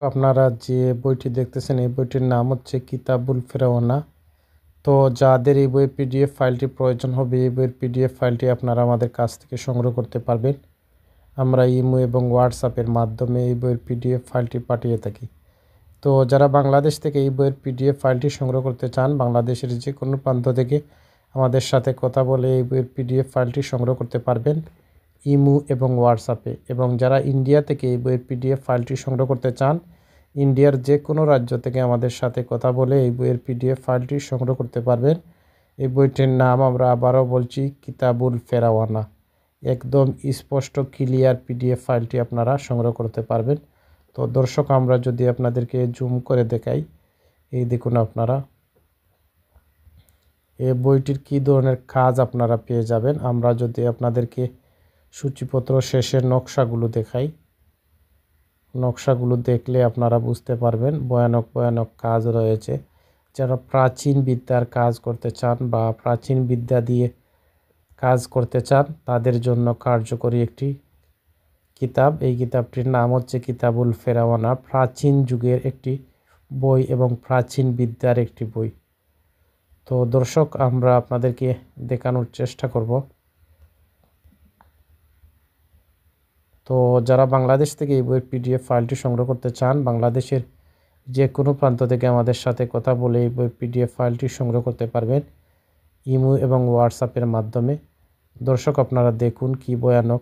আপনারা যে বইটি দেখতেছেন এই বইটির নাম হচ্ছে কিতাবুল ফেরাওনা। তো যাদের এই বইয়ের পিডিএফ ফাইলটি প্রয়োজন হবে এই বইয়ের পিডিএফ ফাইলটি আপনারা আমাদের কাছ থেকে সংগ্রহ করতে পারবেন। আমরা ইমো এবং হোয়াটসঅ্যাপের মাধ্যমে এই বইয়ের পিডিএফ ফাইলটি পাঠিয়ে থাকি। তো যারা বাংলাদেশ থেকে এই বইয়ের পিডিএফ ফাইলটি সংগ্রহ করতে চান বাংলাদেশের যে কোনো প্রান্ত থেকে আমাদের সাথে কথা বলে এই বইয়ের পিডিএফ ফাইলটি সংগ্রহ করতে পারবেন ইমো এবং হোয়াটসঅ্যাপে। এবং যারা ইন্ডিয়া থেকে এই বইয়ের পিডিএফ ফাইলটি সংগ্রহ করতে চান ইন্ডিয়ার যে কোনো রাজ্য থেকে আমাদের সাথে কথা বলে এই বইয়ের পিডিএফ ফাইলটি সংগ্রহ করতে পারবেন। এই বইটির নাম আমরা আবারও বলছি কিতাবুল ফেরাওয়ানা। একদম স্পষ্ট ক্লিয়ার পিডিএফ ফাইলটি আপনারা সংগ্রহ করতে পারবেন। তো দর্শক আমরা যদি আপনাদেরকে জুম করে দেখাই, এই দেখুন আপনারা এই বইটির কী ধরনের কাজ আপনারা পেয়ে যাবেন। আমরা যদি আপনাদেরকে সূচিপত্র শেষের নকশাগুলো দেখাই, নকশাগুলো দেখলে আপনারা বুঝতে পারবেন ভয়ানক ভয়ানক কাজ রয়েছে। যারা প্রাচীন বিদ্যার কাজ করতে চান বা প্রাচীন বিদ্যা দিয়ে কাজ করতে চান তাদের জন্য কার্যকরী একটি কিতাব। এই কিতাবটির নাম হচ্ছে কিতাবুল ফেরাওয়ানা। প্রাচীন যুগের একটি বই এবং প্রাচীন বিদ্যার একটি বই। তো দর্শক আমরা আপনাদেরকে দেখানোর চেষ্টা করব। তো যারা বাংলাদেশ থেকে এই বইয়ের পিডিএফ ফাইলটি সংগ্রহ করতে চান বাংলাদেশের যে কোনো প্রান্ত থেকে আমাদের সাথে কথা বলে এই বইয়ের পিডিএফ ফাইলটি সংগ্রহ করতে পারবেন ইমো এবং হোয়াটসঅ্যাপের মাধ্যমে। দর্শক আপনারা দেখুন কি ভয়ানক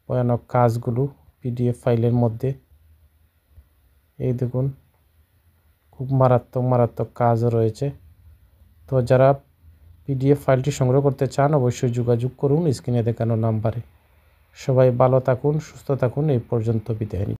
ভয়ানক কাজগুলো পিডিএফ ফাইলের মধ্যে। এই দেখুন খুব মারাত্মক মারাত্মক কাজও রয়েছে। তো যারা পিডিএফ ফাইলটি সংগ্রহ করতে চান অবশ্যই যোগাযোগ করুন স্ক্রিনে দেখানো নাম্বারে। সবাই ভালো থাকুন, সুস্থ থাকুন। এই পর্যন্ত বিদায়।